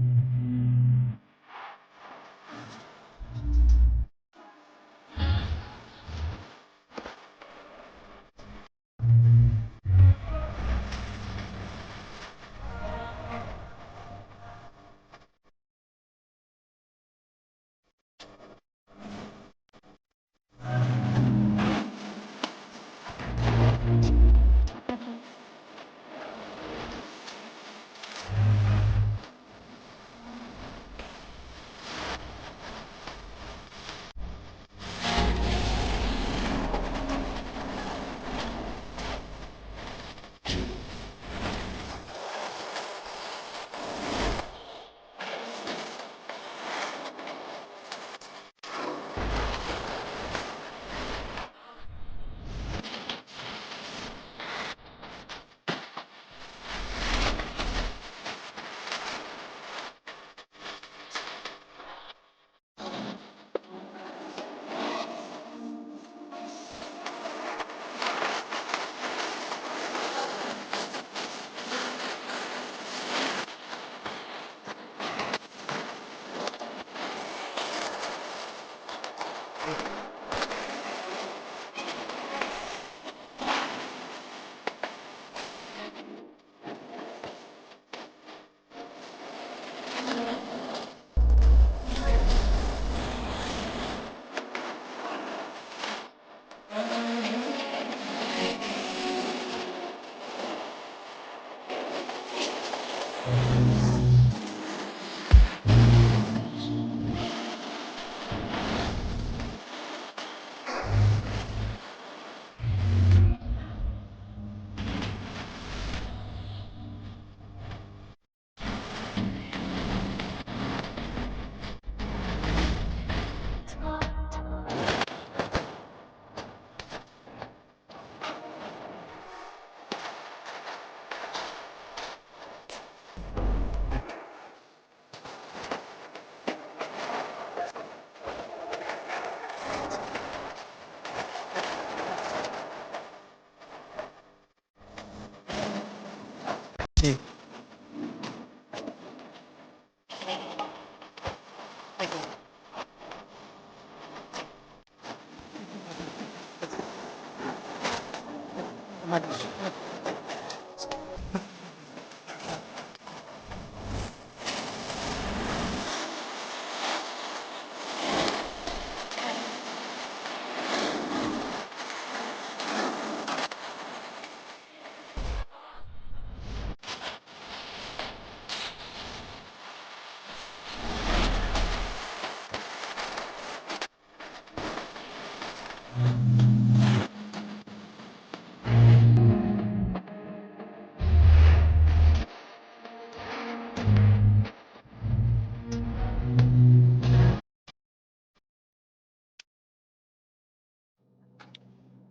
Yeah.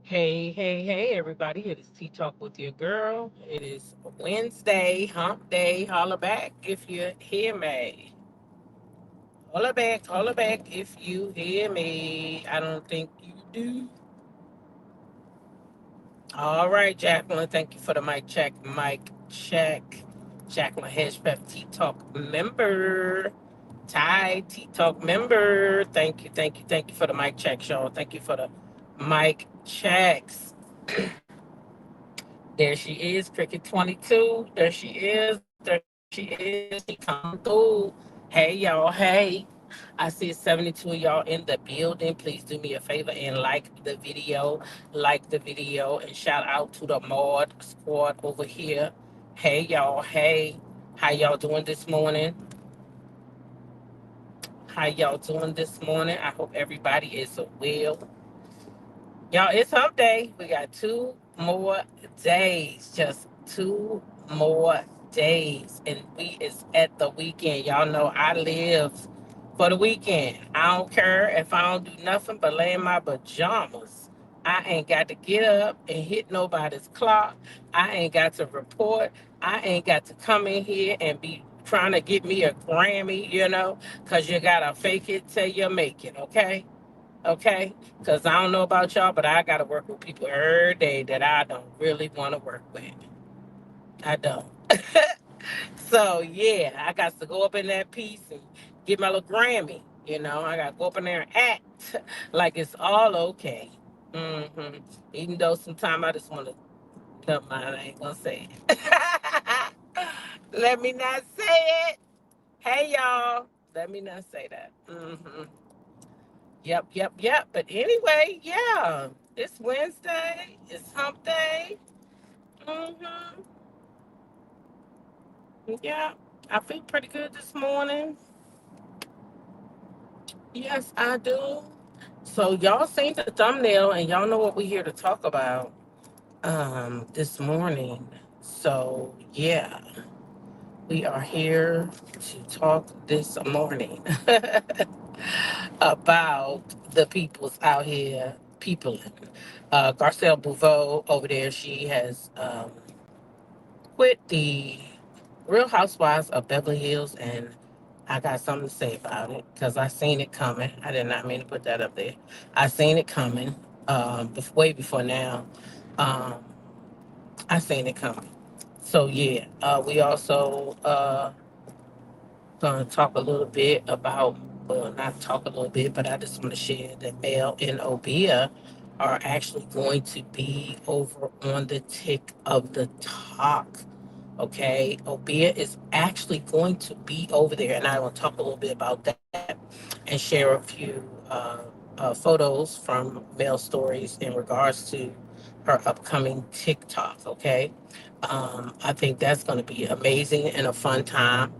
Hey, hey, hey, everybody. It is Tea Talk with your girl. It is Wednesday, hump day. Holla back if you hear me. Holla back if you hear me. I don't think you do. All right, Jacqueline. Thank you for the mic check. Mic check. Jacqueline Hedgepeth, Tea Talk member. Ty, Tea Talk member. Thank you, thank you, thank you for the mic check, y'all. Thank you for the mic checks. There she is, Cricket 22. There she is. There she is. She coming through. Hey, y'all. Hey. I see 72 of y'all in the building. Please do me a favor and like the video. Like the video. And shout out to the mod squad over here. Hey, y'all. Hey. How y'all doing this morning? How y'all doing this morning? I hope everybody is well. Y'all, it's hump day. We got 2 more days. Just 2 more days. And we is at the weekend. Y'all know I live for the weekend. I don't care if I don't do nothing but lay in my pajamas. I ain't got to get up and hit nobody's clock. I ain't got to report. I ain't got to come in here and be trying to get me a Grammy, because you got to fake it till you make it, okay? Okay? Because I don't know about y'all, but I got to work with people every day that I don't really want to work with. I don't. So yeah, I got to go up in that piece and get my little Grammy. I got to go up in there and act like it's all okay. Even though sometimes I just want to. Never mind, I ain't gonna say it. Let me not say it. Hey y'all, let me not say that. Yep, yep, yep. But anyway, yeah, it's Wednesday. It's Hump Day. hmm Yeah, I feel pretty good this morning. Yes, I do. So y'all seen the thumbnail and y'all know what we're here to talk about this morning. So yeah, we are here to talk this morning about the peoples out here peopling. Garcelle Bouvais over there, she has quit the Real Housewives of Beverly Hills, and I got something to say about it because I seen it coming. I did not mean to put that up there. I seen it coming way before now. Um, I seen it coming. So yeah, we also gonna talk a little bit about, well, not talk a little bit, but I just want to share that Mel and Obia are actually going to be over on the tick of the talk. Okay, Obia is actually going to be over there, and I will talk a little bit about that and share a few photos from Mel stories in regards to her upcoming TikTok. Okay, I think that's going to be amazing and a fun time.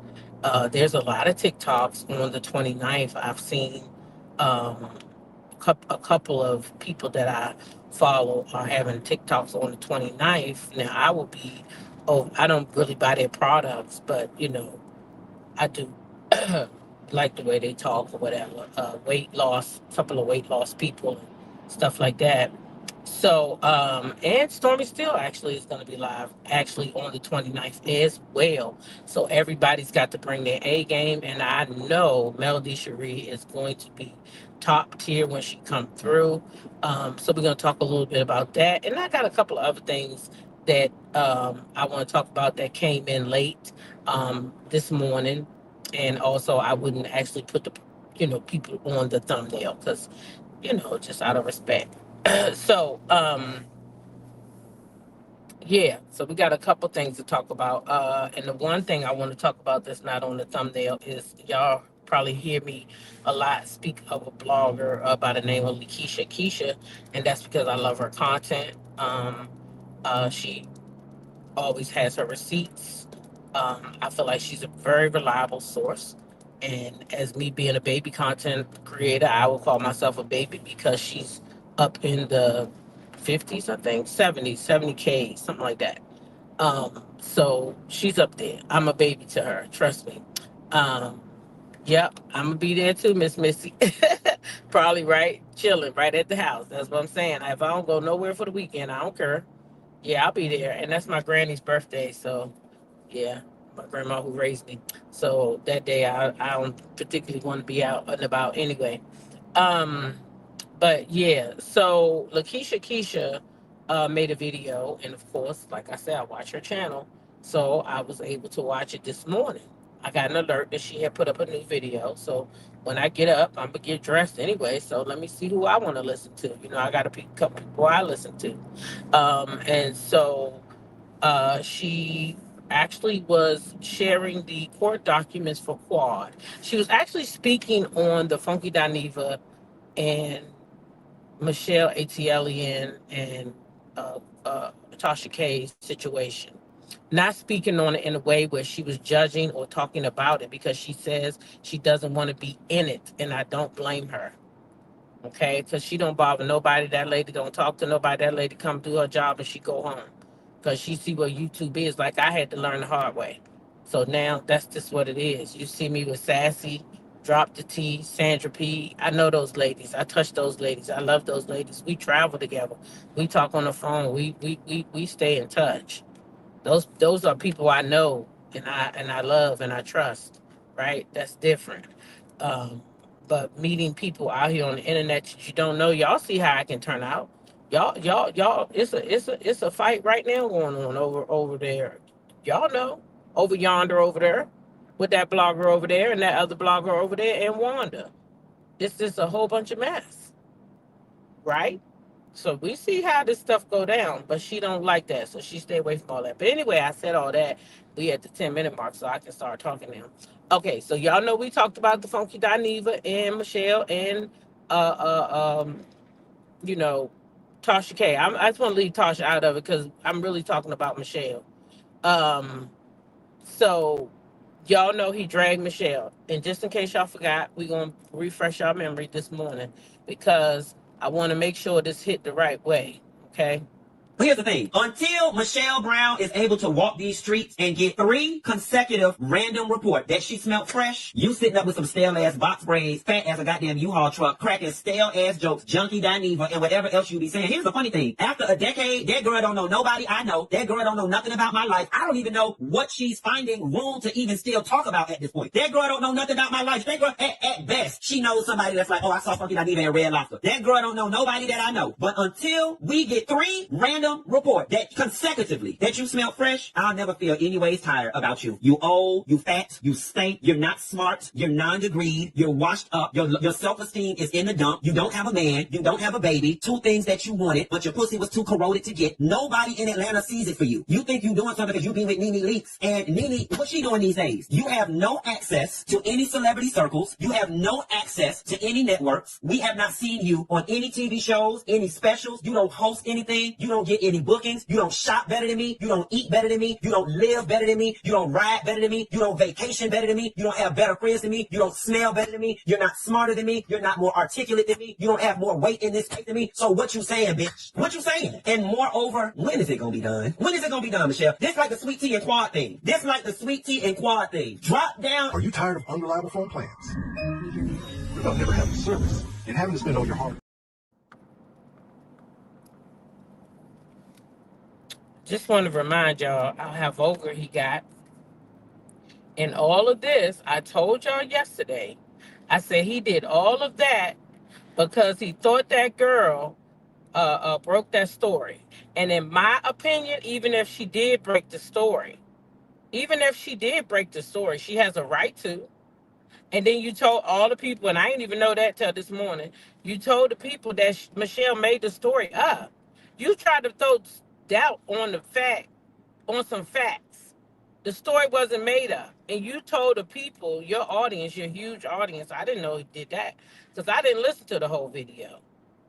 There's a lot of TikToks on the 29th. I've seen um, a couple of people that I follow are having TikToks on the 29th. Now, I don't really buy their products, but, I do like the way they talk or whatever. Weight loss, couple of weight loss people, and stuff like that. So, and Stormy Still actually is going to be live actually on the 29th as well. So everybody's got to bring their A game, and I know Melody Cherie is going to be top tier when she come through. So we're going to talk a little bit about that, and I got a couple of other things that I want to talk about that came in late this morning, and also I wouldn't actually put the people on the thumbnail because just out of respect. So, yeah, so we got a couple things to talk about. And the one thing I want to talk about that's not on the thumbnail is y'all probably hear me a lot speak of a blogger by the name of Lakeisha Keisha, and that's because I love her content. She always has her receipts. I feel like she's a very reliable source. And as me being a baby content creator, I will call myself a baby because she's up in the 50s, I think, 70s, 70K, something like that. So she's up there. I'm a baby to her, trust me. Um, yep, I'm gonna be there too, Miss Missy. Probably right, chilling right at the house. That's what I'm saying. If I don't go nowhere for the weekend, I don't care. Yeah, I'll be there. And that's my granny's birthday. So, yeah, my grandma who raised me. So that day, I don't particularly want to be out and about anyway. Um, but yeah, so Lakeisha Keisha made a video. And of course, like I said, I watch her channel. So I was able to watch it this morning. I got an alert that she had put up a new video. So when I get up, I'm going to get dressed anyway. So let me see who I want to listen to. I got a couple people I listen to. And so she actually was sharing the court documents for Quad. She was actually speaking on the Funky Dineva and Michelle Atlian and Tasha K's situation. Not speaking on it in a way where she was judging or talking about it because she says she doesn't want to be in it, and I don't blame her. Okay, because she don't bother nobody. That lady don't talk to nobody. That lady come do her job and she go home because she see what YouTube is. Like I had to learn the hard way. So now that's just what it is. You see me with Sassy, Drop the T, Sandra P. I know those ladies. I touch those ladies. I love those ladies. We travel together. We talk on the phone. We stay in touch. Those are people I know and I love and I trust. Right? That's different. Um, but meeting people out here on the internet that you don't know, y'all see how I can turn out. Y'all. It's a fight right now going on over there. Y'all know. over yonder over there with that blogger over there and that other blogger over there and Wanda. It's just a whole bunch of mess, right? So we see how this stuff go down, but she don't like that, so she stay away from all that. But anyway, I said all that. We at the 10-minute mark, so I can start talking now. Okay, so y'all know we talked about the Funky Dineva and Michelle and you know, Tasha K. I just want to leave Tasha out of it because I'm really talking about Michelle. Um, so y'all know he dragged Michelle, and just in case y'all forgot, we're gonna refresh our memory this morning because I want to make sure this hit the right way. Okay. Here's the thing. Until Michelle Brown is able to walk these streets and get 3 consecutive random report that she smelled fresh, you sitting up with some stale ass box braids, fat as a goddamn U-Haul truck, cracking stale ass jokes, junkie Dineva, and whatever else you be saying. Here's the funny thing. After a decade, that girl don't know nobody I know. That girl don't know nothing about my life. I don't even know what she's finding room to even still talk about at this point. That girl don't know nothing about my life. That girl, at best, she knows somebody that's like, oh, I saw Funky Dineva and Red Lobster. That girl don't know nobody that I know. But until we get 3 random report that consecutively that you smell fresh, I'll never feel any ways tired about you. You old, you fat, you stink, you're not smart, you're non-degreed, you're washed up, your self-esteem is in the dump, you don't have a man, you don't have a baby, 2 things that you wanted, but your pussy was too corroded to get. Nobody in Atlanta sees it for you. You think you doing something because you be with Nene Leakes, and Nene, what's she doing these days? You have no access to any celebrity circles, you have no access to any networks, we have not seen you on any TV shows, any specials, you don't host anything, you don't get any bookings, you don't shop better than me, you don't eat better than me, you don't live better than me, you don't ride better than me, you don't vacation better than me, you don't have better friends than me, you don't smell better than me, you're not smarter than me, you're not more articulate than me, you don't have more weight in this cake than me. So what you saying, bitch? What you saying? And moreover, when is it gonna be done? When is it gonna be done, Michelle? This like the sweet tea and quad thing. This like the sweet tea and quad thing. Drop down. Are you tired of unreliable phone plans? Without never having service and having to spend all your hard. Just want to remind y'all how vulgar he got. In all of this, I told y'all yesterday, I said he did all of that because he thought that girl broke that story. And in my opinion, even if she did break the story, she has a right to. And then you told all the people, and I didn't even know that till this morning, you told the people that Michelle made the story up. You tried to throw doubt on some facts. The story wasn't made up. And you told the people, your audience, your huge audience, I didn't know he did that because I didn't listen to the whole video,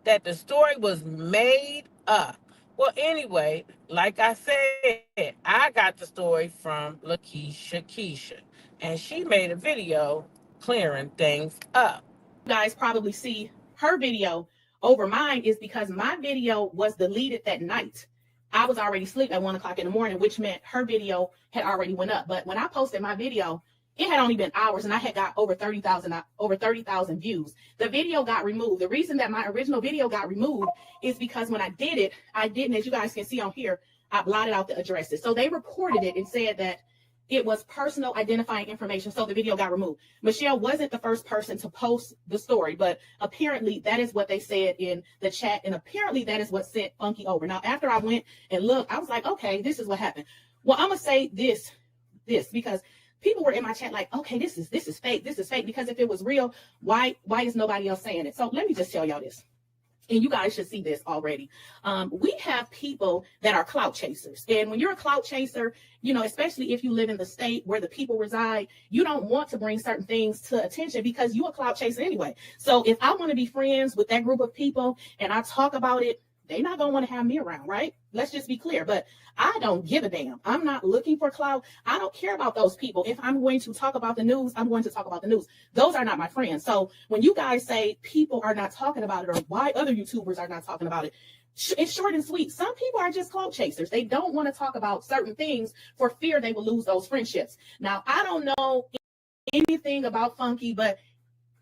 that the story was made up. Well, anyway, like I said, I got the story from Lakeisha Keisha, and she made a video clearing things up. You guys probably see her video over mine is because my video was deleted that night. I was already asleep at 1 o'clock in the morning, which meant her video had already went up. But when I posted my video, it had only been hours and I had got over 30,000 views. The video got removed. The reason that my original video got removed is because when I did it, I didn't, as you guys can see on here, I blotted out the addresses. So they reported it and said that it was personal identifying information, so the video got removed. Michelle wasn't the first person to post the story, but apparently that is what they said in the chat, and apparently that is what sent Funky over. Now, after I went and looked, I was like, okay, this is what happened. Well, I'm gonna say this because people were in my chat like, okay, this is fake, because if it was real, why is nobody else saying it? So let me just tell y'all this. And you guys should see this already. We have people that are clout chasers. And when you're a clout chaser, you know, especially if you live in the state where the people reside, you don't want to bring certain things to attention because you're a clout chaser anyway. So if I want to be friends with that group of people and I talk about it, they're not going to want to have me around, right? Let's just be clear. But I don't give a damn. I'm not looking for clout. I don't care about those people. If I'm going to talk about the news, I'm going to talk about the news. Those are not my friends. So when you guys say people are not talking about it or why other YouTubers are not talking about it, it's short and sweet. Some people are just clout chasers. They don't want to talk about certain things for fear they will lose those friendships. Now, I don't know anything about Funky, but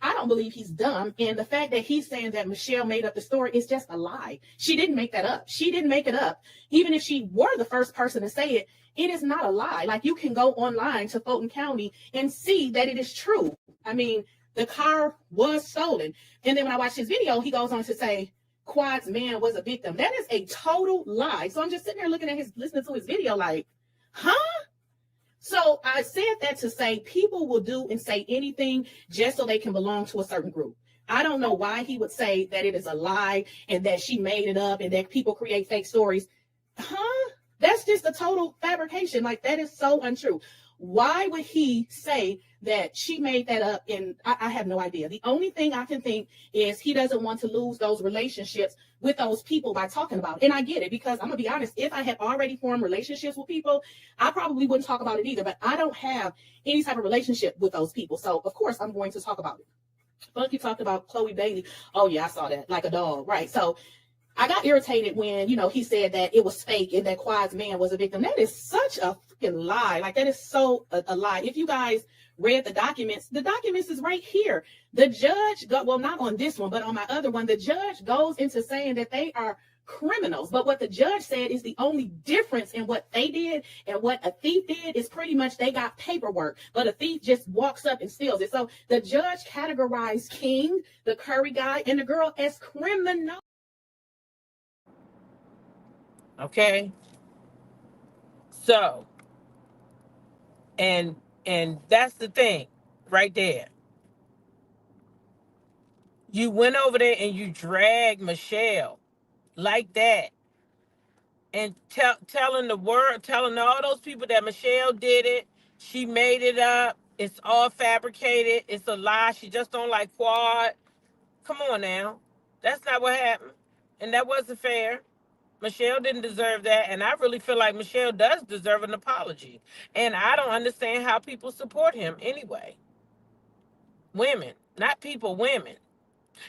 I don't believe he's dumb. And the fact that he's saying that Michelle made up the story is just a lie. She didn't make that up. She didn't make it up. Even if she were the first person to say it, it is not a lie. Like, you can go online to Fulton County and see that it is true. I mean, the car was stolen. And then when I watched his video, he goes on to say, Quad's man was a victim. That is a total lie. So I'm just sitting there listening to his video like, huh? So I said that to say people will do and say anything just so they can belong to a certain group. I don't know why he would say that it is a lie and that she made it up and that people create fake stories. Huh? That's just a total fabrication. Like, that is so untrue. Why would he say that she made that up? And I have no idea. The only thing I can think is he doesn't want to lose those relationships with those people by talking about it. And I get it, because I'm gonna be honest, if I had already formed relationships with people, I probably wouldn't talk about it either. But I don't have any type of relationship with those people, so of course I'm going to talk about it. Funky talked about Chloe Bailey. Oh yeah, I saw that, like a dog, right? So I got irritated when, he said that it was fake and that Quad's man was a victim. That is such a freaking lie. Like, that is so a lie. If you guys read the documents is right here. The judge, well, not on this one, but on my other one, the judge goes into saying that they are criminals. But what the judge said is the only difference in what they did and what a thief did is pretty much they got paperwork, but a thief just walks up and steals it. So the judge categorized King, the Curry guy, and the girl as criminals. Okay. So, and that's the thing right there. You went over there and you dragged Michelle like that, and telling the world, telling all those people that Michelle did it, she made it up, it's all fabricated, it's a lie, she just don't like Quad. Come on now. That's not what happened. And that wasn't fair. Michelle didn't deserve that, and I really feel like Michelle does deserve an apology. And I don't understand how people support him anyway. Women, not people, women.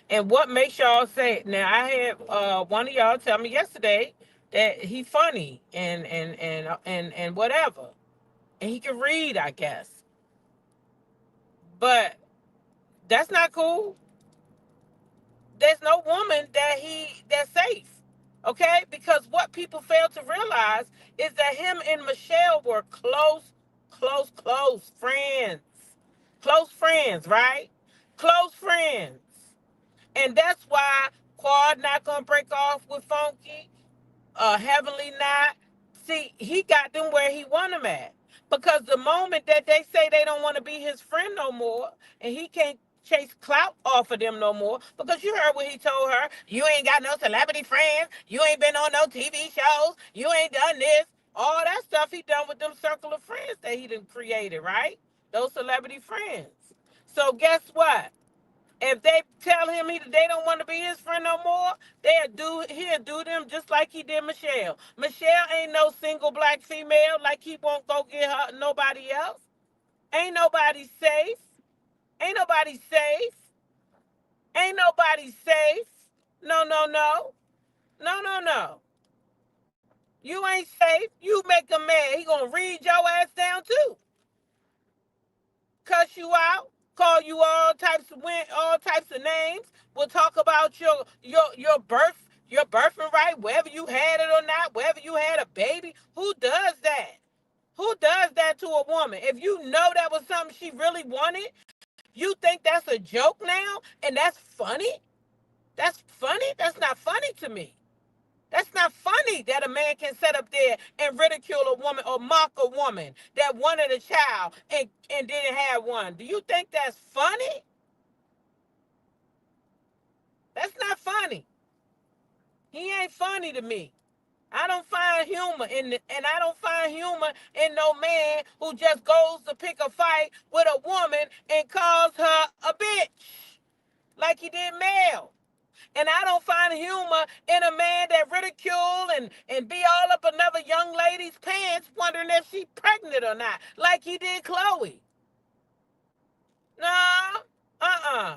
And what makes y'all say? Now, I had one of y'all tell me yesterday that he funny and whatever, and he can read, I guess. But that's not cool. There's no woman that's safe. Okay? Because what people fail to realize is that him and Michelle were close friends. Close friends, right? Close friends. And that's why Quad not gonna break off with Funky, Heavenly not. See, he got them where he want them at. Because the moment that they say they don't want to be his friend no more, and he can't chase clout off of them no more, because you heard what he told her, you ain't got no celebrity friends, you ain't been on no TV shows, you ain't done this, all that stuff he done with them circle of friends that he done created, right? Those celebrity friends. So guess what? If they tell him they don't want to be his friend no more, he'll do them just like he did Michelle. Michelle ain't no single black female, like he won't go get her nobody else. Ain't nobody safe. Ain't nobody safe. Ain't nobody safe. No, no, no. No, no, no. You ain't safe. You make him mad. He gonna read your ass down too. Cuss you out, call you all types of names. We'll talk about your birthing right, whether you had it or not, whether you had a baby. Who does that? Who does that to a woman? If you know that was something she really wanted, you think that's a joke now, and that's funny? That's funny? That's not funny to me. That's not funny that a man can sit up there and ridicule a woman or mock a woman that wanted a child and didn't have one. Do you think that's funny? That's not funny. He ain't funny to me. I don't find humor and I don't find humor in no man who just goes to pick a fight with a woman and calls her a bitch like he did Mel. And I don't find humor in a man that ridicule and be all up another young lady's pants wondering if she pregnant or not, like he did Chloe. No, uh-uh.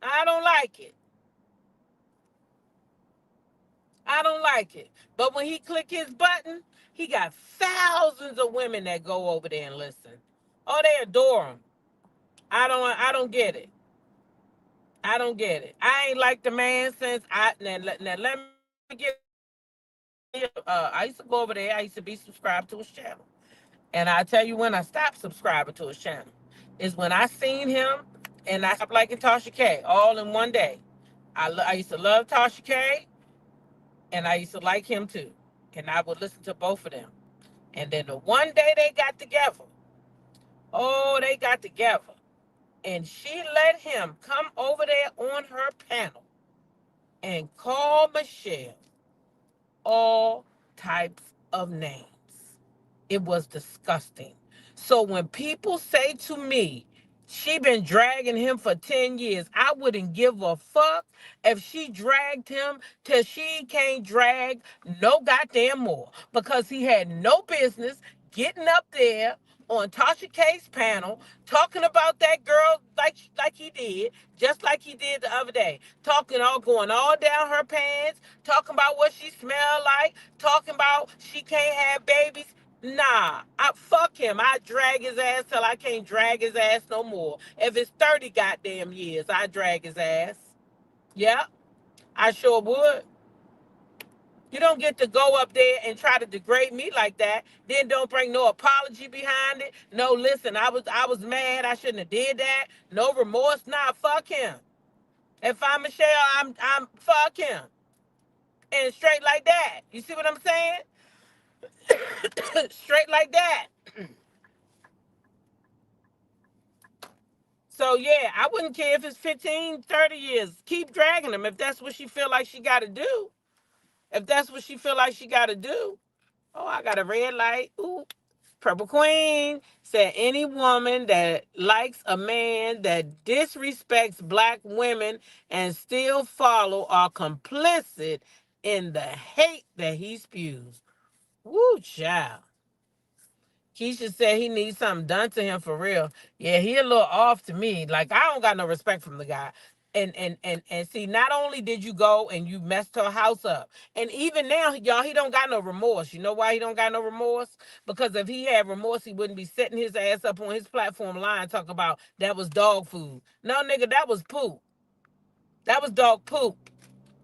I don't like it. I don't like it. But when he click his button, he got thousands of women that go over there and listen. Oh, they adore him. I don't get it. I don't get it. I ain't like the man since now let me get I used to go over there. I used to be subscribed to his channel. And I tell you when I stopped subscribing to his channel is when I seen him and I stopped liking Tasha K all in one day. I used to love Tasha K. and I used to like him too. And I would listen to both of them. And then the one day they got together, oh, they got together. And she let him come over there on her panel and call Michelle all types of names. It was disgusting. So when people say to me, she been dragging him for 10 years, I wouldn't give a fuck if she dragged him till she can't drag no goddamn more. Because he had no business getting up there on Tasha K's panel talking about that girl like he did, just like he did the other day. Talking all going all down her pants, talking about what she smelled like, talking about she can't have babies. Nah, I fuck him. I drag his ass till I can't drag his ass no more. If it's 30 goddamn years, I drag his ass. Yeah, I sure would. You don't get to go up there and try to degrade me like that. Then don't bring no apology behind it. No, listen, I was mad. I shouldn't have did that. No remorse. Nah, fuck him. If I'm Michelle, I'm fuck him. And straight like that. You see what I'm saying? Straight like that. So yeah, I wouldn't care if it's 15, 30 years. Keep dragging him if that's what she feel like she got to do. If that's what she feel like she got to do. Oh, I got a red light. Ooh. Purple Queen said any woman that likes a man that disrespects black women and still follow are complicit in the hate that he spews. Woo, child. Keisha said he needs something done to him for real. Yeah, he a little off to me. Like, I don't got no respect from the guy. And see, not only did you go and you messed her house up, and even now, y'all, he don't got no remorse. You know why he don't got no remorse? Because if he had remorse, he wouldn't be setting his ass up on his platform line talking about that was dog food. No, nigga, that was poop. That was dog poop.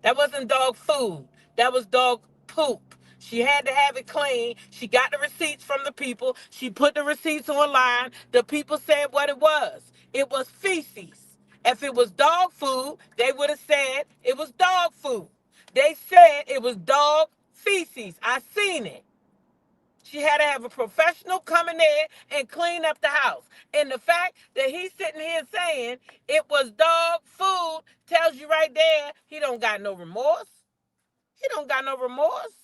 That wasn't dog food. That was dog poop. She had to have it clean. She got the receipts from the people. She put the receipts online. The people said what it was. It was feces. If it was dog food, they would have said it was dog food. They said it was dog feces. I seen it. She had to have a professional come in there and clean up the house. And the fact that he's sitting here saying it was dog food tells you right there he don't got no remorse. He don't got no remorse.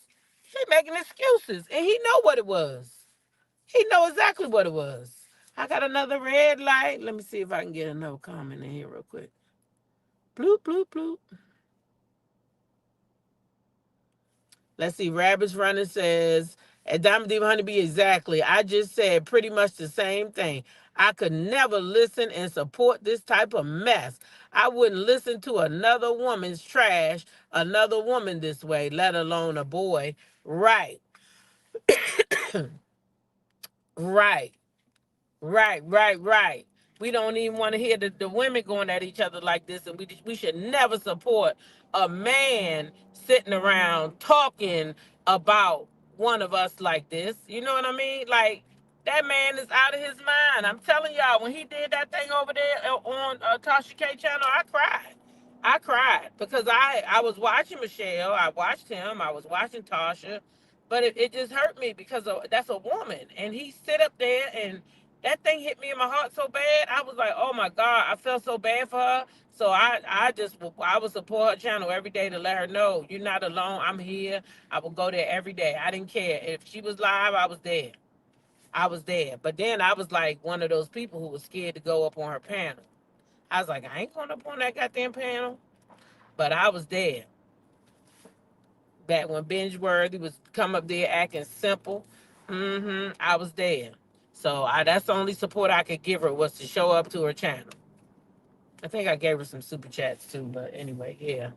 She making excuses, and he know what it was. He know exactly what it was. I got another red light. Let me see if I can get another comment in here real quick. Bloop, bloop, bloop. Let's see. Rabbits Running says, at Diamond Diva Honeybee, exactly. I just said pretty much the same thing. I could never listen and support this type of mess. I wouldn't listen to another woman's trash, another woman this way, let alone a boy. Right. Right. Right. We don't even want to hear the women going at each other like this, and we should never support a man sitting around talking about one of us like this. You know what I mean? Like, that man is out of his mind. I'm telling y'all, when he did that thing over there on Tasha K channel, I cried. I cried because I was watching Michelle, I watched him, I was watching Tasha, but it just hurt me because that's a woman, and he sit up there and that thing hit me in my heart so bad. I was like, oh my God, I felt so bad for her. So I would support her channel every day to let her know you're not alone. I'm here. I would go there every day. I didn't care. If she was live, I was there. I was there. But then I was like one of those people who was scared to go up on her panel. I was like, I ain't going up on that goddamn panel. But I was there. Back when Binge Worthy was come up there acting simple. I was there. So that's the only support I could give her was to show up to her channel. I think I gave her some super chats too, but anyway, yeah.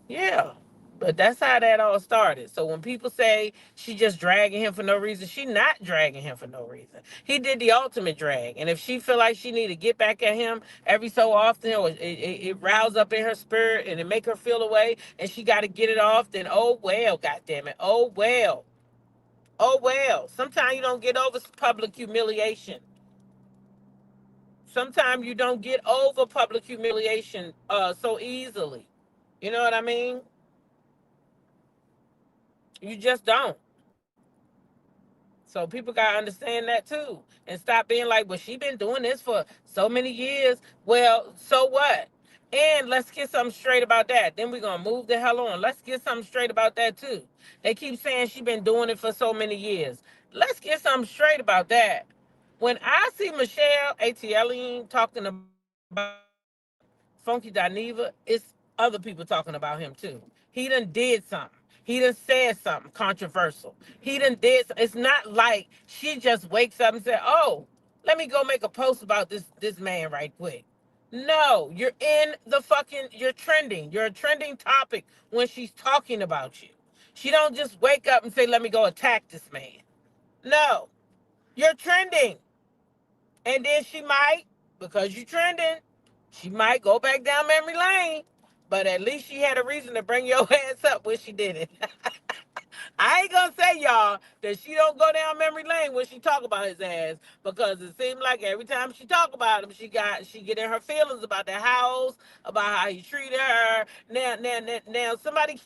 Yeah. But that's how that all started. So when people say she just dragging him for no reason, she not dragging him for no reason. He did the ultimate drag. And if she feel like she need to get back at him every so often, or it rouse up in her spirit and it make her feel away and she got to get it off, then oh well, goddammit. Oh well. Oh well. Sometimes you don't get over public humiliation. Sometimes you don't get over public humiliation so easily. You know what I mean? You just don't. So people gotta understand that too, and stop being like, "Well, she been doing this for so many years." Well, so what? And let's get something straight about that. Then we're gonna move the hell on. Let's get something straight about that too. They keep saying she been doing it for so many years. Let's get something straight about that. When I see Michelle ATLing talking about Funky Dineva, it's other people talking about him too. He done did something. He done said something controversial. He done did. It's not like she just wakes up and said, "Oh, let me go make a post about this man right quick." No, you're in the fucking. You're trending. You're a trending topic when she's talking about you. She don't just wake up and say, "Let me go attack this man." No, you're trending. And then she might, because you trending, she might go back down memory lane. But at least she had a reason to bring your ass up when she did it. I ain't gonna say y'all that she don't go down memory lane when she talk about his ass, because it seemed like every time she talk about him, she get in her feelings about the house, about how he treated her. Now somebody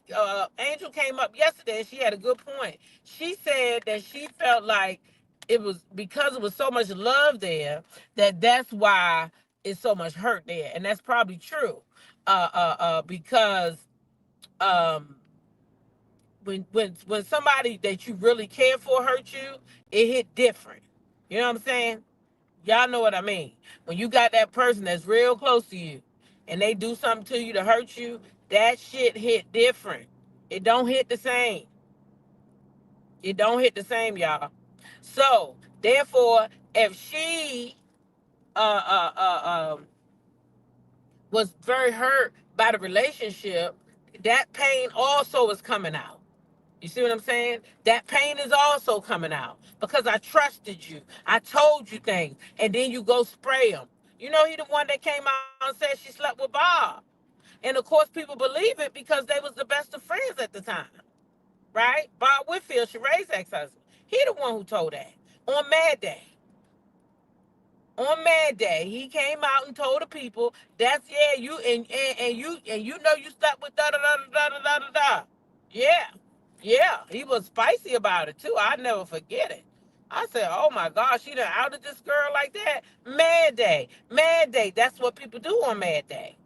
Angel came up yesterday and she had a good point. She said that she felt like it was because it was so much love there, that's why it's so much hurt there, and that's probably true. Because um when somebody that you really care for hurt you, it hit different. You know what I'm saying? Y'all know what I mean. When you got that person that's real close to you and they do something to you to hurt you, that shit hit different. It don't hit the same. It don't hit the same, y'all. So therefore, if she uh uh uh um was very hurt by the relationship, that pain also is coming out. You see what I'm saying? That pain is also coming out because I trusted you. I told you things, and then you go spray them. You know, he the one that came out and said she slept with Bob. And of course, people believe it because they was the best of friends at the time, right? Bob Whitfield, Sheree's ex-husband. He the one who told that on Mad Day. On Mad Day, he came out and told the people, "That's yeah, you and you know you slept with da da da da da da da da." Yeah, yeah, he was spicy about it too. I never forget it. I said, "Oh my gosh, she done outed this girl like that." Mad Day, Mad Day. That's what people do on Mad Day.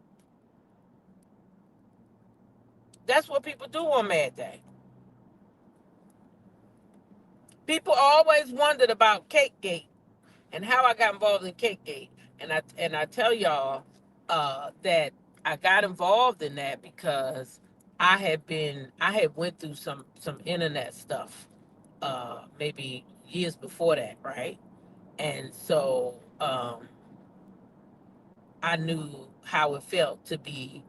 That's what people do on Mad Day. People always wondered about Cake Gate and how I got involved in Cake Gate, and I tell y'all that I got involved in that because I had went through some internet stuff maybe years before that, right? And so I knew how it felt to be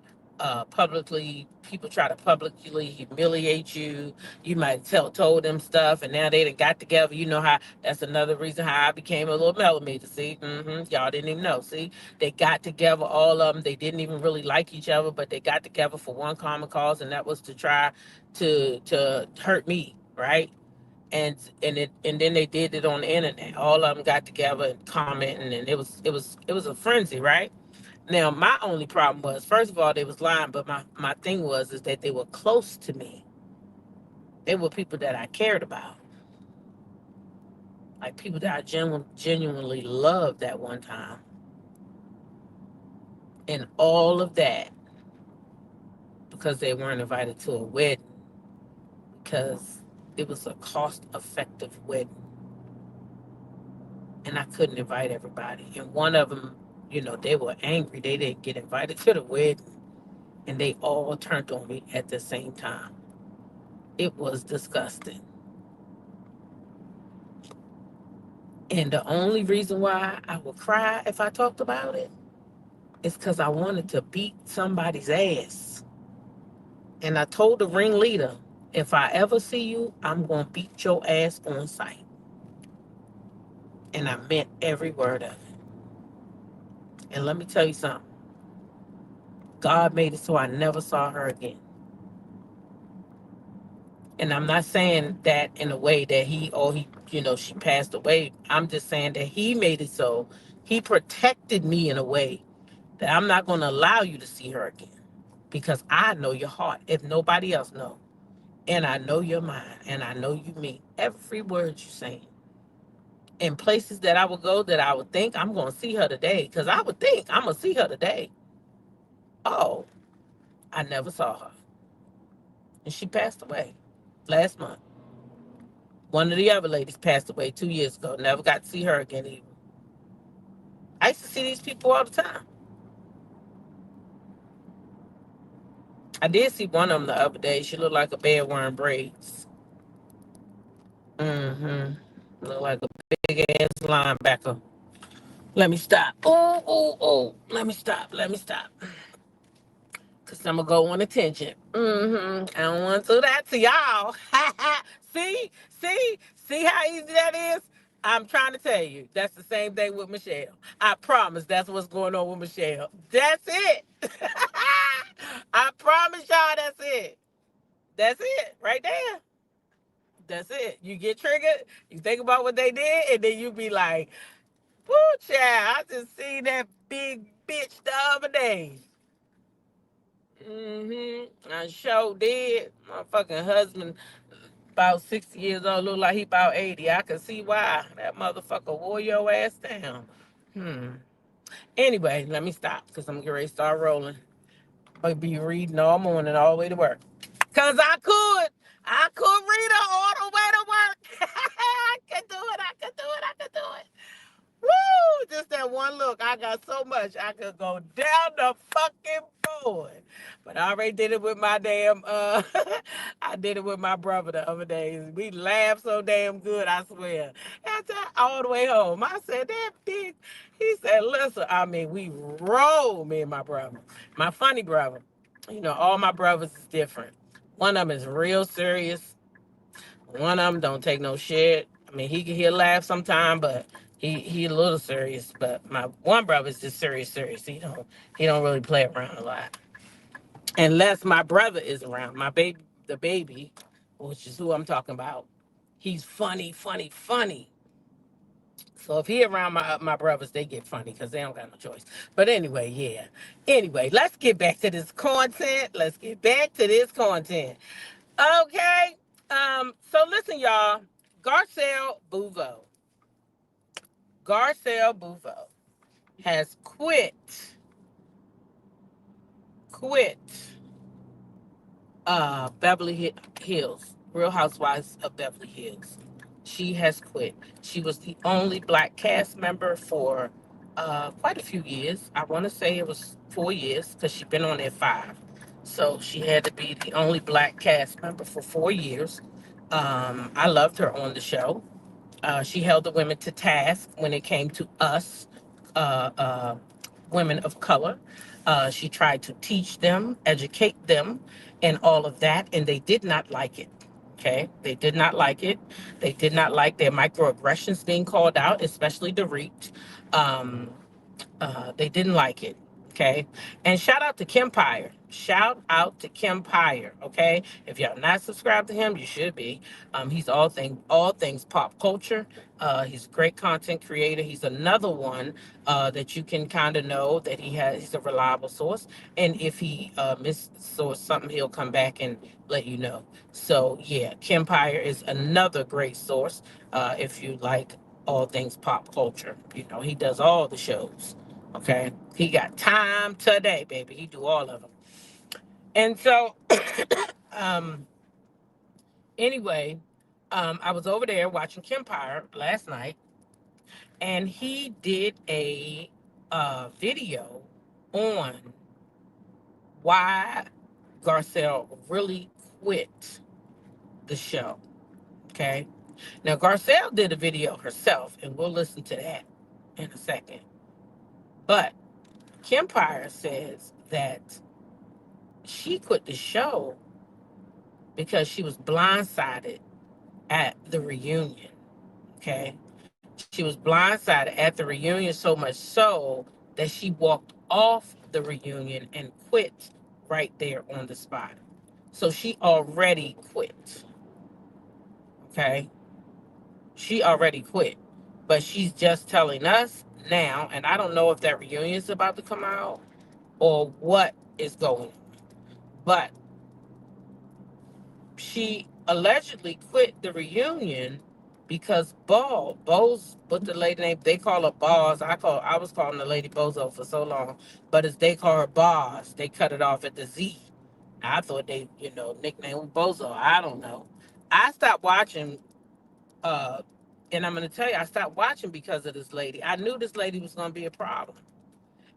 publicly, people try to publicly humiliate you. You might told them stuff, and now they done got together. You know how that's another reason how I became a little millimeter. See, y'all didn't even know. See, they got together, all of them. They didn't even really like each other, but they got together for one common cause, and that was to try to hurt me, right? And then they did it on the internet. All of them got together and commenting, and it was a frenzy, right? Now my only problem was, first of all, they was lying, but my thing was is that they were close to me. They were people that I cared about, like people that I genuinely loved at one time, and all of that because they weren't invited to a wedding because it was a cost-effective wedding, and I couldn't invite everybody. And one of them, they were angry. They didn't get invited to the wedding, and they all turned on me at the same time. It was disgusting. And the only reason why I would cry if I talked about it is because I wanted to beat somebody's ass. And I told the ringleader, if I ever see you, I'm going to beat your ass on sight. And I meant every word of it. And let me tell you something. God made it so I never saw her again. And I'm not saying that in a way that she passed away. I'm just saying that he made it so he protected me in a way that I'm not going to allow you to see her again because I know your heart if nobody else knows. And I know your mind, and I know you mean every word you're saying. In places that I would go that I would think I'm going to see her today, because I would think I'm going to see her today. Oh, I never saw her. And she passed away last month. One of the other ladies passed away 2 years ago. Never got to see her again either. I used to see these people all the time. I did see one of them the other day. She looked like a bear wearing braids. Mm-hmm. Looked like a big ass linebacker. Let me stop. Oh, oh, oh. Let me stop. Let me stop. Because I'm going to go on a tangent. Mm-hmm. I don't want to do that to y'all. see? See? See how easy that is? I'm trying to tell you. That's the same thing with Michelle. I promise that's what's going on with Michelle. That's it. I promise y'all that's it. That's it. Right there. That's it. You get triggered, you think about what they did, and then you be like, whoo, child, I just seen that big bitch the other day. I sure did. My fucking husband, about 60 years old, look like he about 80. I can see why. That motherfucker wore your ass down. Anyway, let me stop, because I'm getting ready to start rolling. I'll be reading all morning, all the way to work. Because I could. I could read her all the way to work. I could do it. I could do it. I could do it. Woo! Just that one look. I got so much. I could go down the fucking board. But I already did it with my damn, I did it with my brother the other day. We laughed so damn good, I swear. After all the way home, I said, that big. He said, listen, I mean, we roll, me and my brother. My funny brother. You know, all my brothers is different. One of them is real serious. One of them don't take no shit. I mean, he'll laugh sometime, but he a little serious. But my one brother is just serious. He don't really play around a lot, unless my brother is around. My baby, the baby, which is who I'm talking about. He's funny. So if he around my brothers, they get funny because they don't got no choice. But anyway, yeah. Anyway, let's get back to this content. Okay. So listen, y'all. Garcelle Bouvais. Garcelle Bouvais has quit Beverly Hills, Real Housewives of Beverly Hills. She has quit. She was the only black cast member for quite a few years. I want to say it was 4 years because she's been on there 5. So she had to be the only black cast member for 4 years. I loved her on the show. She held the women to task when it came to us, uh, uh, women of color. She tried to teach them, educate them, and all of that, and they did not like it. Okay, they did not like it. They did not like their microaggressions being called out, especially the reach. Um, they didn't like it. Okay. And shout out to Kempire. Shout out to Kempire. Okay. If y'all not subscribed to him, you should be. He's all things pop culture. He's a great content creator. He's another one that you can kind of know that he's a reliable source. And if he missourced something, he'll come back and let you know. So yeah, Kempire is another great source if you like all things pop culture. You know, he does all the shows. Okay, he got time today, baby. He do all of them. And so, um, anyway, I was over there watching Kempire last night, and he did a video on why Garcelle really quit the show. Okay, now Garcelle did a video herself, and we'll listen to that in a second. But Kempire says that she quit the show because she was blindsided at the reunion. Okay. She was blindsided at the reunion so much so that she walked off the reunion and quit right there on the spot. So she already quit. Okay. She already quit. But she's just telling us now, and I don't know if that reunion is about to come out or what is going on. But she allegedly quit the reunion because Bose, what the lady name, they call her Boz. I was calling the lady Bozo for so long, but as they call her Boz, they cut it off at the Z. I thought they, nickname was Bozo. I don't know. I stopped watching, and I'm gonna tell you, I stopped watching because of this lady. I knew this lady was gonna be a problem.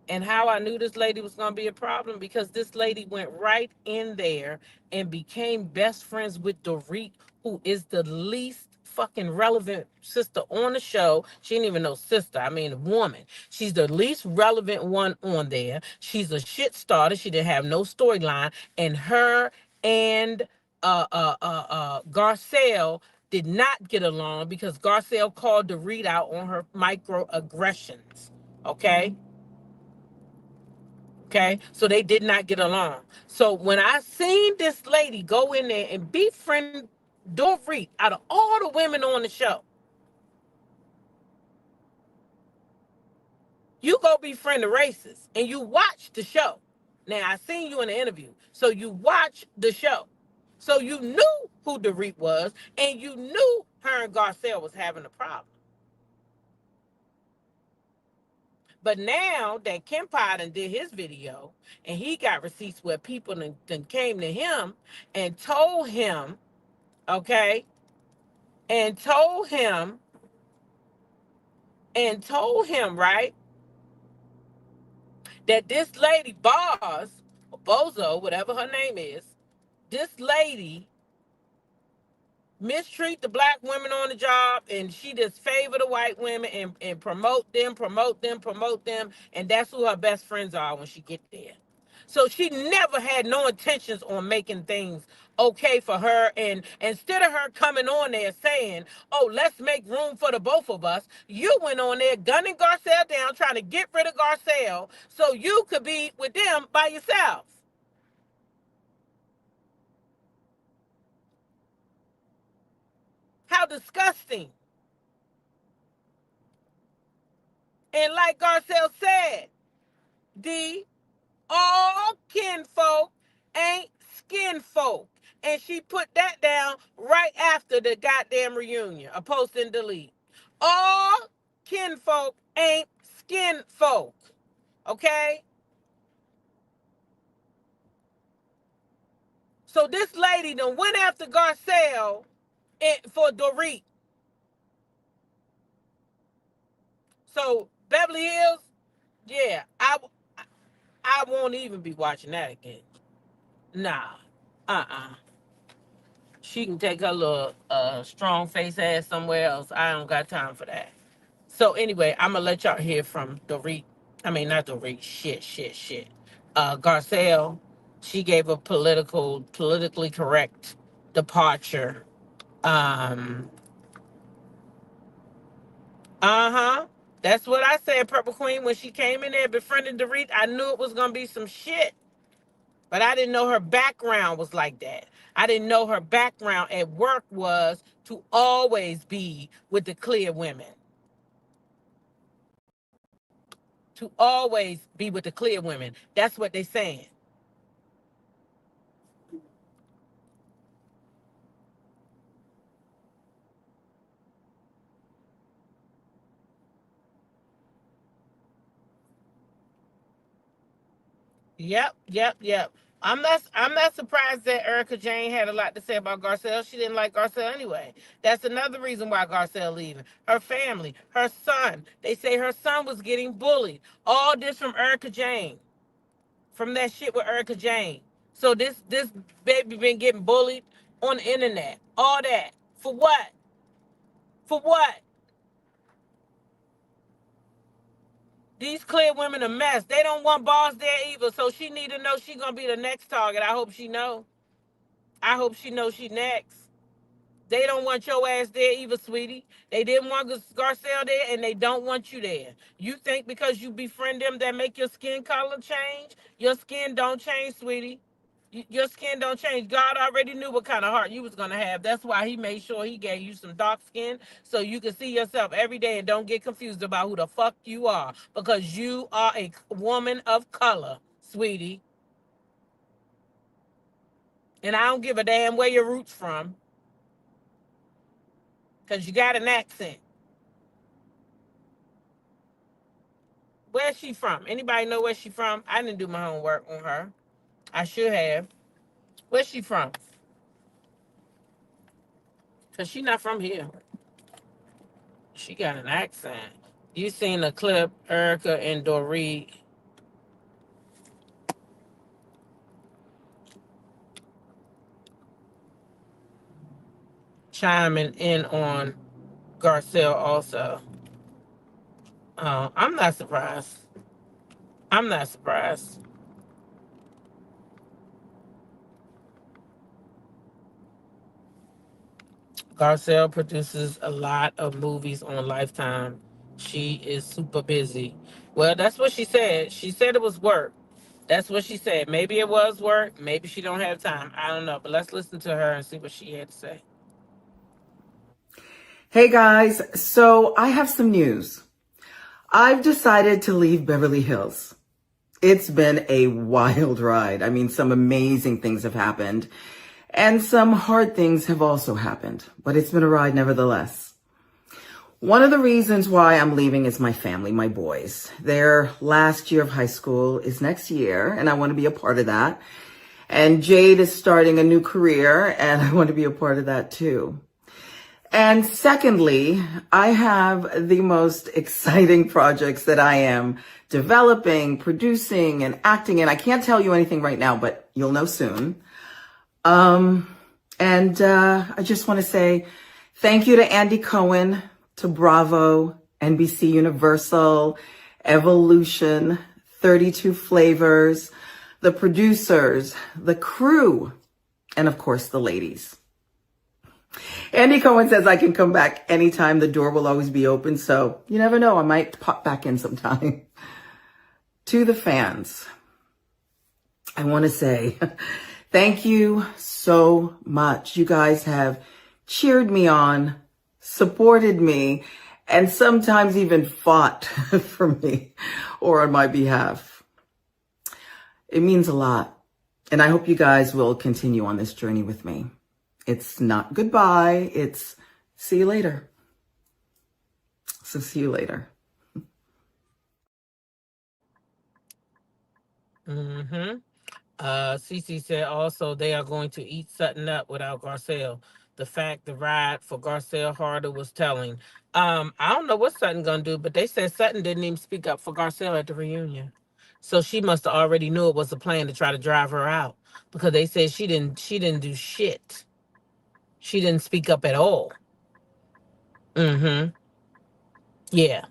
And how I knew this lady was going to be a problem, because this lady went right in there and became best friends with Dorit, who is the least fucking relevant sister on the show. She ain't even no sister. I mean, a woman. She's the least relevant one on there. She's a shit starter. She didn't have no storyline. And her and Garcelle did not get along because Garcelle called Dorit out on her microaggressions. Okay? Okay, so they did not get along. So when I seen this lady go in there and befriend Dorit out of all the women on the show, you go befriend the racist and you watch the show. Now I seen you in the interview, so you watch the show. So you knew who Dorit was, and you knew her and Garcelle was having a problem. But now that Kempire done did his video, and he got receipts where people then came to him and told him, okay, and told him, right, that this lady, Boz, or Bozo, whatever her name is, this lady mistreat the black women on the job, and she just favor the white women and promote them, and that's who her best friends are when she get there. So she never had no intentions on making things okay for her. And instead of her coming on there saying, oh, let's make room for the both of us, you went on there gunning Garcelle down, trying to get rid of Garcelle so you could be with them by yourself. How disgusting. And like Garcelle said, all kinfolk ain't skin folk. And she put that down right after the goddamn reunion, a post and delete. All kinfolk ain't skin folk. Okay? So this lady done went after Garcelle for Dorit. So Beverly Hills, yeah, I won't even be watching that again. Nah. Uh-uh. She can take her little strong face ass somewhere else. I don't got time for that. So anyway, I'm gonna let y'all hear from Dorit. I mean, not Dorit. Shit. Garcelle. She gave a politically correct departure. Um. That's what I said, Purple Queen. When she came in there befriending Dorit, I knew it was gonna be some shit. But I didn't know her background was like that. I didn't know her background at work was to always be with the clear women. To always be with the clear women. That's what they're saying. Yep. I'm not surprised that Erica Jane had a lot to say about Garcelle. She didn't like Garcelle anyway. That's another reason why Garcelle leaving. Her family, her son. They say her son was getting bullied. All this from Erica Jane. From that shit with Erica Jane. So this baby been getting bullied on the internet. All that. For what? For what? These clear women a mess. They don't want Boss there either. So she need to know she gonna be the next target. I hope she know. I hope she knows she next. They don't want your ass there either, sweetie. They didn't want Garcelle there, and they don't want you there. You think because you befriend them that make your skin color change? Your skin don't change, sweetie. Your skin don't change. God already knew what kind of heart you was going to have. That's why he made sure he gave you some dark skin so you can see yourself every day and don't get confused about who the fuck you are, because you are a woman of color, sweetie. And I don't give a damn where your roots from, because you got an accent. Where's she from? Anybody know where she from? I didn't do my homework on her. I should have. Where's she from? Because she not from here. She got an accent. You seen the clip, Erica and Dorit chiming in on Garcelle also. I'm not surprised. I'm not surprised. Garcelle produces a lot of movies on Lifetime. She is super busy. Well, that's what she said. She said it was work. That's what she said. Maybe it was work. Maybe she don't have time. I don't know. But let's listen to her and see what she had to say. Hey guys, so I have some news. I've decided to leave Beverly Hills. It's been a wild ride. I mean, some amazing things have happened and some hard things have also happened, but it's been a ride nevertheless. One of the reasons why I'm leaving is my family, my boys. Their last year of high school is next year, and I want to be a part of that. And Jade is starting a new career, and I want to be a part of that too. And secondly, I have the most exciting projects that I am developing, producing, and acting in. I can't tell you anything right now, but you'll know soon. I just want to say thank you to Andy Cohen, to Bravo, NBC Universal, Evolution, 32 Flavors, the producers, the crew, and of course the ladies. Andy Cohen says I can come back anytime. The door will always be open. So you never know. I might pop back in sometime. To the fans, I want to say thank you so much. You guys have cheered me on, supported me, and sometimes even fought for me or on my behalf. It means a lot. And I hope you guys will continue on this journey with me. It's not goodbye. It's see you later. So see you later. Cece said also they are going to eat Sutton up without Garcelle. The fact the ride for Garcelle harder was telling. I don't know what Sutton gonna do, but they said Sutton didn't even speak up for Garcelle at the reunion. So she must have already knew it was a plan to try to drive her out, because they said she didn't do shit. She didn't speak up at all. Yeah.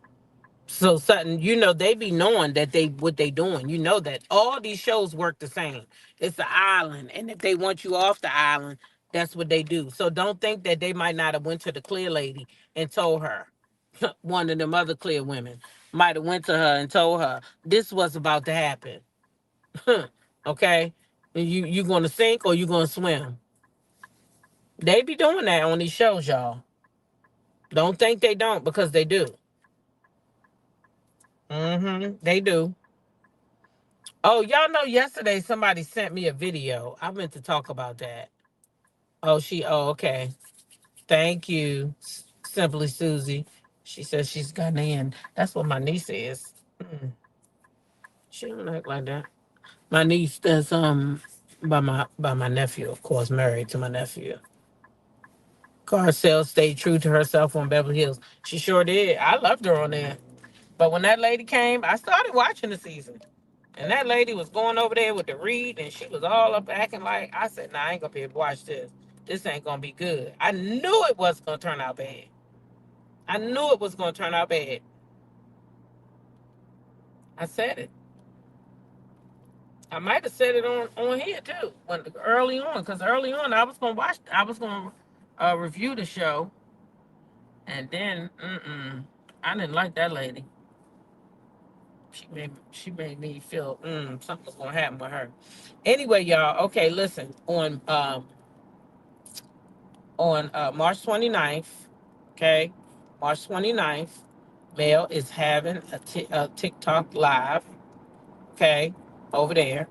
So Sutton, they be knowing that what they doing. You know that all these shows work the same. It's the island, and if they want you off the island, that's what they do. So don't think that they might not have went to the clear lady and told her. One of them other clear women might have went to her and told her this was about to happen. Okay, you gonna sink or you gonna swim? They be doing that on these shows, y'all. Don't think they don't, because they do. They do. Oh, y'all know yesterday somebody sent me a video. I meant to talk about that. Oh, okay. Thank you, Simply Susie. She says she's Ghanaian. That's what my niece is. She don't act like that. My niece that's by my nephew, of course, married to my nephew. Garcelle stayed true to herself on Beverly Hills. She sure did. I loved her on there. But when that lady came, I started watching the season. And that lady was going over there with the reed, and she was all up acting like, I said, nah, I ain't gonna be able to watch this. This ain't gonna be good. I knew it was gonna turn out bad. I knew it was gonna turn out bad. I said it. I might have said it on here too, early on, because early on I was gonna review the show, and then I didn't like that lady. She made me feel something was gonna happen with her. Anyway, y'all. Okay, listen. On March 29th, okay, March 29th, Mel is having a TikTok live, okay, over there.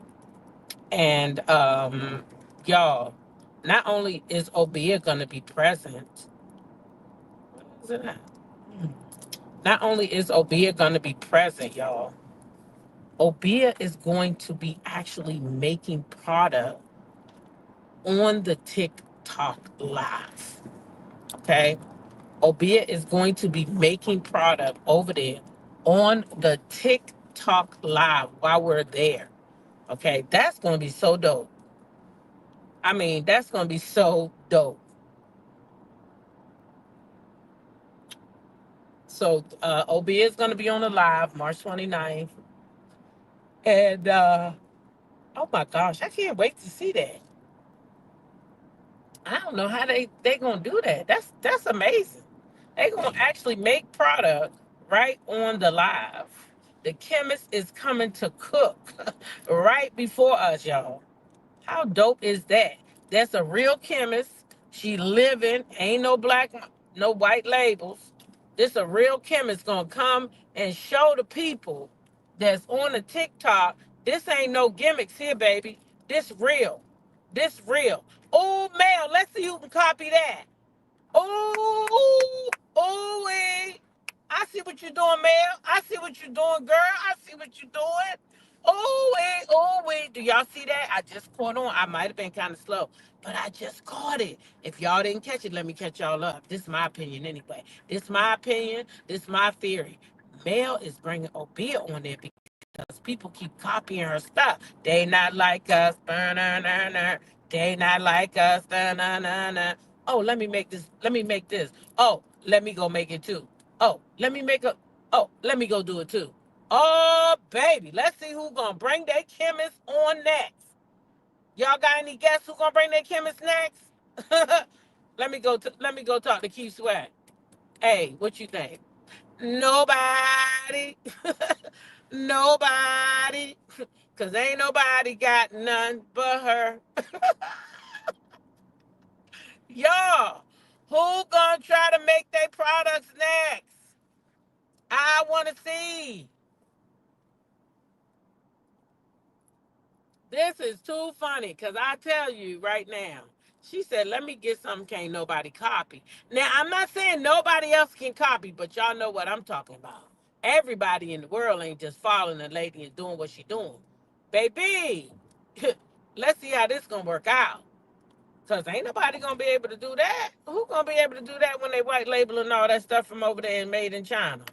And y'all, not only is Obia gonna be present, what is it at? Not only is Obia gonna be present, y'all, Obia is going to be actually making product on the TikTok live. Okay. Obia is going to be making product over there on the TikTok live while we're there. Okay. That's going to be so dope. I mean, that's going to be so dope. So, Obia is going to be on the live March 29th. And, oh my gosh, I can't wait to see that. I don't know how they gonna do that. That's amazing. They gonna actually make product right on the live. The chemist is coming to cook right before us, y'all. How dope is that? That's a real chemist. She living, ain't no black, no white labels. This a real chemist gonna come and show the people that's on the TikTok. This ain't no gimmicks here, baby. This real. This real. Oh, Mel, let's see who can copy that. Oh, oh, wait. I see what you're doing, Mel. I see what you're doing, girl. I see what you're doing. Oh, wait, oh, wait. Do y'all see that? I just caught on. I might have been kind of slow, but I just caught it. If y'all didn't catch it, let me catch y'all up. This is my opinion anyway. This is my opinion. This is my theory. Mel is bringing Obia on there because people keep copying her stuff. They not like us. They not like us. Oh, let me make this. Let me make this. Oh, let me go make it too. Oh, let me make a. Oh, let me go do it too. Oh, baby, let's see who's gonna bring their chemist on next. Y'all got any guess who's gonna bring their chemist next? Let me go talk to Keith Sweat. Hey, what you think? Nobody. Nobody. Cause ain't nobody got none but her. Y'all, who gonna try to make their products next? I wanna see. This is too funny because I tell you right now, she said, let me get something can't nobody copy. Now, I'm not saying nobody else can copy, but y'all know what I'm talking about. Everybody in the world ain't just following the lady and doing what she doing. Baby, let's see how this gonna work out. Because ain't nobody gonna be able to do that. Who gonna be able to do that when they white labeling all that stuff from over there and made in China?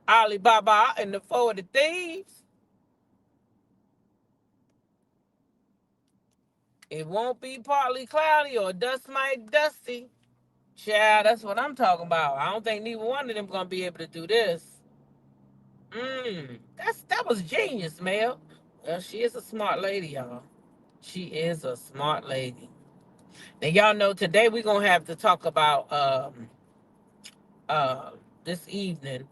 Alibaba and the four of the thieves. It won't be partly cloudy or dust mite dusty. Child, that's what I'm talking about. I don't think neither one of them gonna be able to do this. That was genius, Mel. Well, she is a smart lady, y'all. She is a smart lady. Now y'all know today we're gonna have to talk about uh this evening,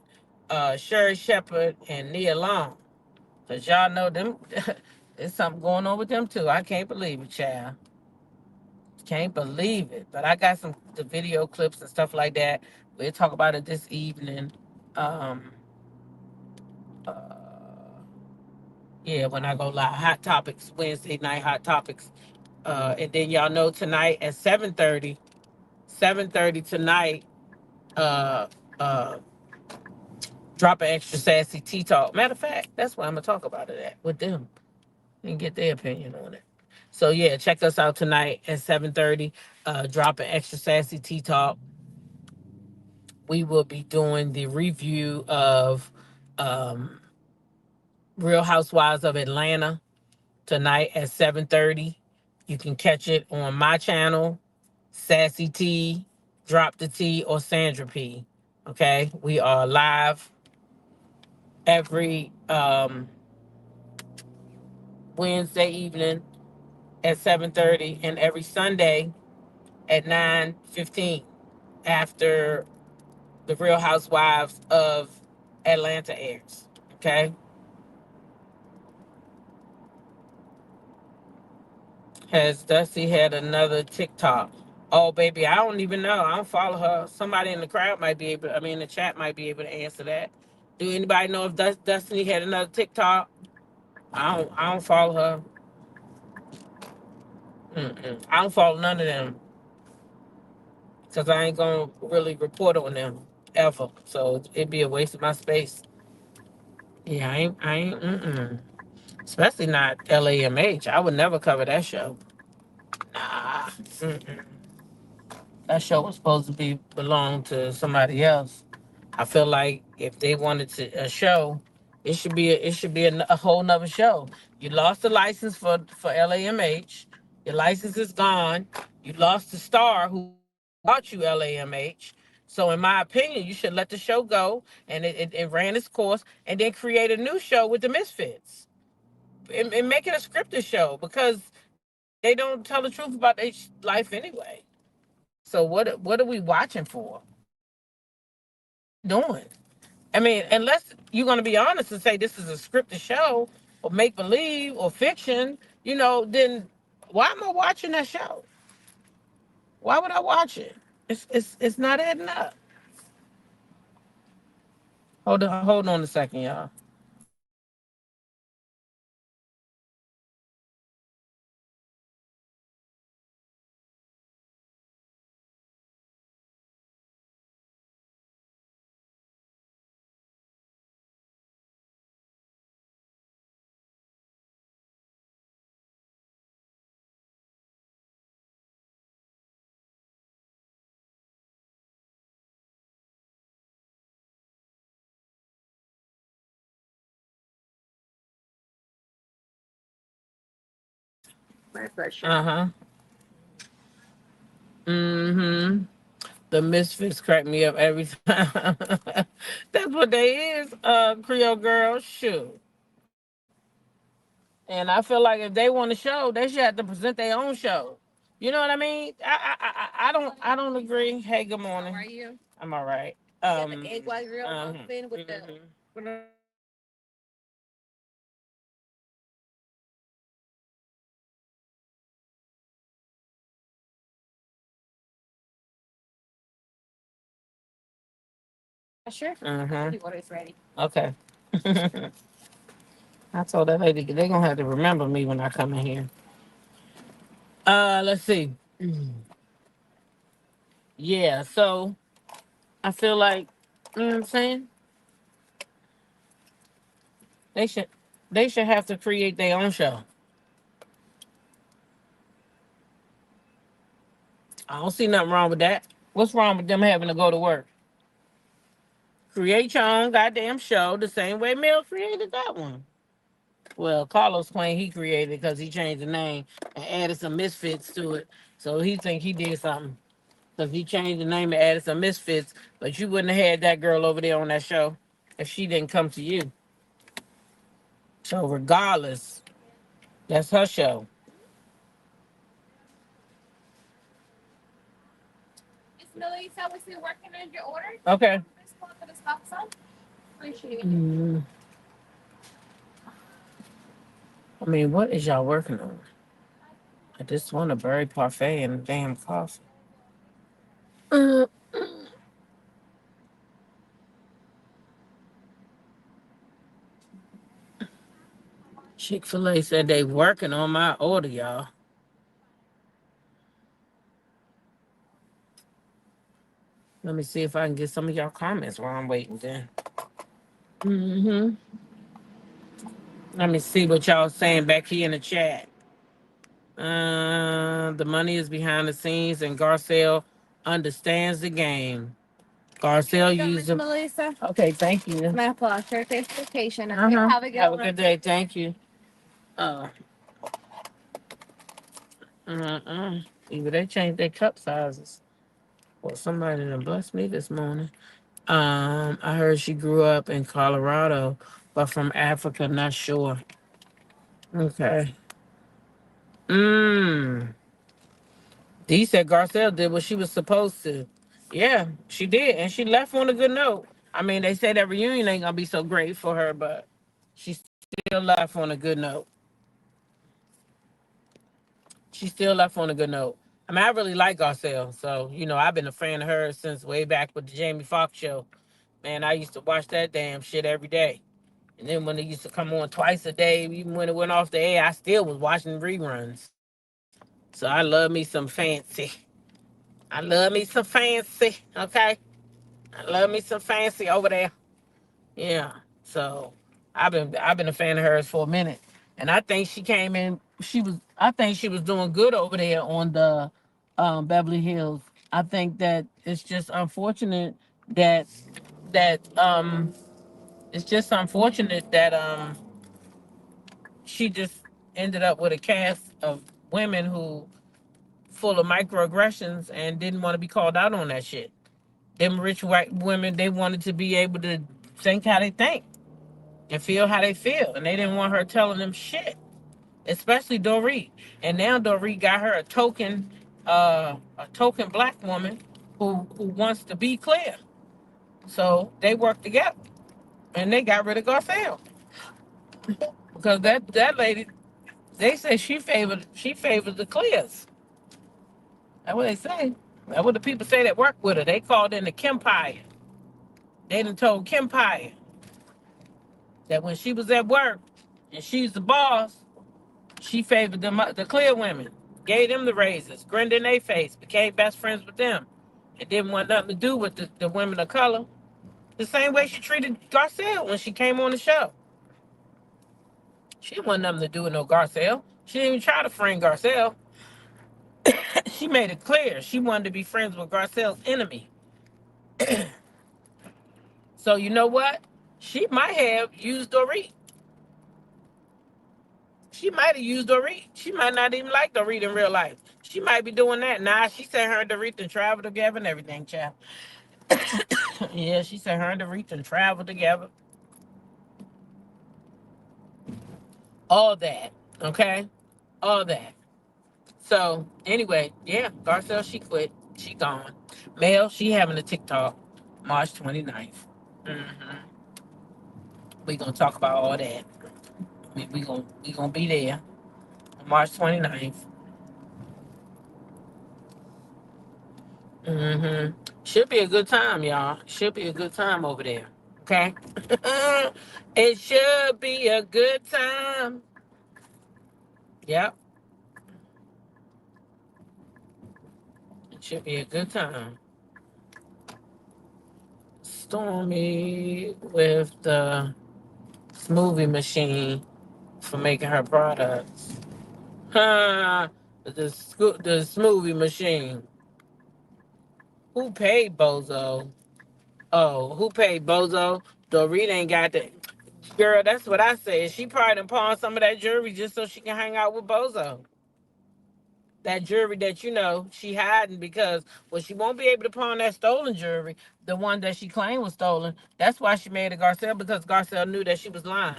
Sherry Shepherd and Nia Long. Cause y'all know them there's something going on with them too. I can't believe it, child. Can't believe it. But I got some the video clips and stuff like that. We'll talk about it this evening. Um, uh, yeah, when I go live. Hot Topics, Wednesday night Hot Topics. And then y'all know tonight at 7:30, 7:30 tonight, uh, uh, drop an extra sassy tea talk. Matter of fact, that's why I'm gonna talk about it at with them and get their opinion on it. So yeah, check us out tonight at 7:30. Drop an extra sassy tea talk. We will be doing the review of um, Real Housewives of Atlanta tonight at 7:30. You can catch it on my channel, Sassy T, Drop the T, or Sandra P. Okay, we are live every Wednesday evening at 7:30 and every Sunday at 9:15 after the Real Housewives of Atlanta airs. Okay. Has Dusty had another TikTok? Oh, baby, I don't even know. I don't follow her. Somebody in the crowd might be able, I mean, the chat might be able to answer that. Do anybody know if Destiny had another TikTok? I don't follow her. I don't follow none of them because I ain't gonna really report on them ever. So it'd be a waste of my space. Yeah, I ain't. Especially not LAMH. I would never cover that show. Nah. Mm-mm. That show was supposed to be belong to somebody else. I feel like if they wanted to a show, it should be a whole nother show. You lost the license for LAMH. Your license is gone. You lost the star who brought you LAMH. So in my opinion, you should let the show go and it ran its course and then create a new show with the Misfits and make it a scripted show because they don't tell the truth about their life anyway. So what are we watching for? Doing? I mean, unless you're going to be honest and say this is a scripted show or make believe or fiction, then why am I watching that show? Why would I watch it? It's not adding up. Hold on a second, y'all. Uh-huh. Mm-hmm. The Misfits crack me up every time. That's what they is, Creole girls. Shoot. And I feel like if they want a show, they should have to present their own show. You know what I mean? I don't agree. Hey, good morning. How are you? I'm all right. The egg white girl muffin with the sure. The order is ready. Okay. I told that lady they gonna have to remember me when I come in here. Let's see. Yeah, so I feel like you know what I'm saying? They should they should have to create their own show. I don't see nothing wrong with that. What's wrong with them having to go to work? Create your own goddamn show the same way Mel created that one. Well, Carlos claimed he created it because he changed the name and added some misfits to it. So he think he did something because he changed the name and added some misfits. But you wouldn't have had that girl over there on that show if she didn't come to you. So regardless, that's her show. Miss Melissa, was he working on your order? Okay. Appreciate it. I mean, what is y'all working on? I just want a berry parfait and a damn coffee. Uh, Chick-fil-A said they working on my order, y'all. Let me see if I can get some of y'all comments while I'm waiting then. Mm-hmm. Let me see what y'all saying back here in the chat. The money is behind the scenes and Garcelle understands the game. Garcelle used them. Melissa. Okay, thank you. My pleasure. Thanks for your patience. Okay, have a good day. Thank you. Uh, Either they changed their cup sizes or somebody done blessed me this morning. I heard she grew up in Colorado, but from Africa, not sure. Okay. Mmm. D said Garcelle did what she was supposed to. Yeah, she did, and she left on a good note. I mean, they say that reunion ain't gonna be so great for her, but she still left on a good note. She still left on a good note. I mean, I really like Garcelle, so I've been a fan of hers since way back with the Jamie Foxx show. Man, I used to watch that damn shit every day. And then when it used to come on twice a day, even when it went off the air, I still was watching reruns. So I love me some fancy. I love me some fancy. Okay. I love me some fancy over there. Yeah. So I've been a fan of hers for a minute. And I think she came in, I think she was doing good over there on the Beverly Hills. I think that it's just unfortunate that that it's just unfortunate that she just ended up with a cast of women who full of microaggressions and didn't want to be called out on that shit. Them rich white women, they wanted to be able to think how they think and feel how they feel, and they didn't want her telling them shit. Especially Dorit. And now Dorit got her a token black woman who wants to be clear. So they worked together, and they got rid of Garcelle because that lady, they say she favored the clears. That's what they say. That's what the people say that work with her. They called in the Kempire. They done told Kempire that when she was at work and she's the boss, she favored them the clear women, gave them the raises, grinned in their face, became best friends with them, and didn't want nothing to do with the women of color. The same way she treated Garcelle when she came on the show. She didn't want nothing to do with no Garcelle. She didn't even try to friend Garcelle. She made it clear she wanted to be friends with Garcelle's enemy. So you know what? She might have used Dorit. She might have used Dorit. She might not even like Dorit in real life. She might be doing that. Nah, she said her and Dorit and travel together and everything, child. Yeah, she said her and Dorit and travel together. All that. Okay? All that. So, anyway, yeah, Garcelle, she quit. She gone. Mel, she having a TikTok March 29th. Mm-hmm. We gonna talk about all that. We gonna be there March 29th. Mm-hmm. Should be a good time, y'all. Should be a good time over there. Okay? It should be a good time. Yep. It should be a good time. Stormy with the smoothie machine for making her products. The smoothie machine. Who paid Bozo? Oh, who paid Bozo? Dorit ain't got that. Girl, that's what I said. She probably done pawned some of that jewelry just so she can hang out with Bozo. That jewelry that, she hiding because, well, she won't be able to pawn that stolen jewelry, the one that she claimed was stolen. That's why she made it Garcelle, because Garcelle knew that she was lying.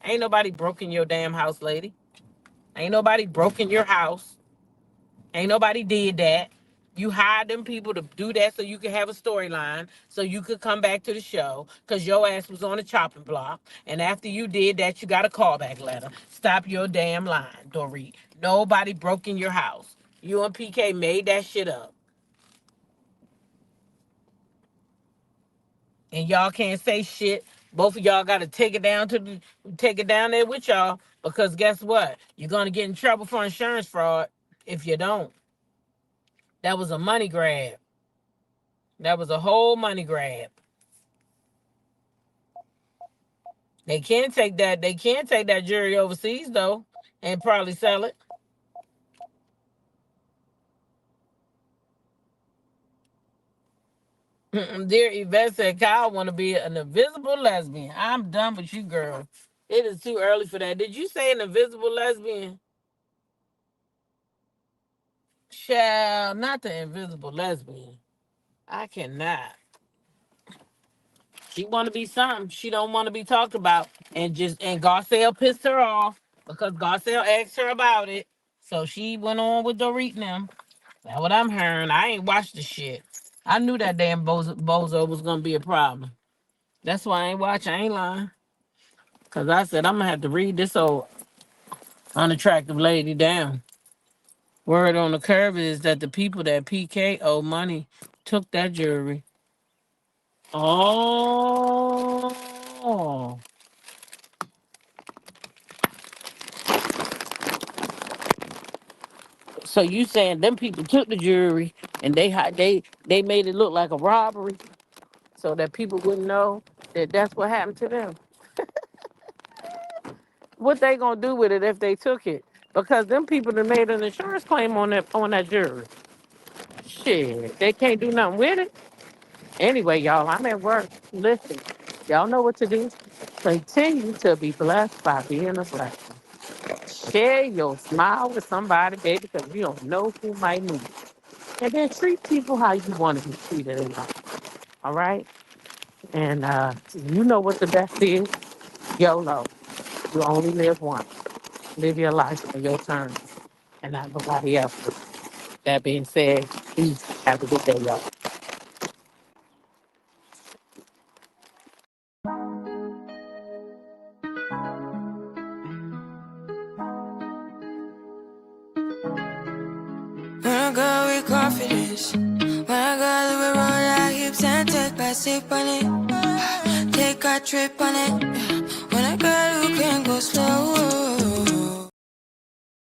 Ain't nobody broken your damn house, lady. Ain't nobody broken your house. Ain't nobody did that. You hired them people to do that so you could have a storyline, so you could come back to the show, because your ass was on the chopping block. And after you did that, you got a callback letter. Stop your damn line, Dorit. Nobody broke in your house. You and PK made that shit up. And y'all can't say shit. Both of y'all got to take it down there with y'all, because guess what? You're going to get in trouble for insurance fraud if you don't. That was a money grab. That was a whole money grab. They can take that. They can take that jewelry overseas though, and probably sell it. Dear Yvette said, Kyle want to be an invisible lesbian. I'm done with you, girl. It is too early for that. Did you say an invisible lesbian? Child, not the invisible lesbian. I cannot. She want to be something. She don't want to be talked about. And Garcelle pissed her off because Garcelle asked her about it. So she went on with Dorit and them. That's what I'm hearing. I ain't watched the shit. I knew that damn bozo was gonna be a problem. That's why I ain't watch. I ain't lying. Cause I said I'm gonna have to read this old unattractive lady down. Word on the curve is that the people that PK owe money took that jewelry. Oh. So you saying them people took the jury and they made it look like a robbery so that people wouldn't know that that's what happened to them? What they gonna do with it if they took it? Because them people that made an insurance claim on that jury. Shit, they can't do nothing with it. Anyway, y'all, I'm at work. Listen, y'all know what to do. Continue to be blessed by being a blessing. Share your smile with somebody, baby, because you don't know who might need it. And then treat people how you want to be treated in life. All right? And you know what the best is? YOLO. You only live once. Live your life on your terms and not nobody else's. That being said, peace. Have a good day, y'all. When I go with confidence, when I go with roll our hips and take back sip on it, take a trip on it. When I go, you can go slow.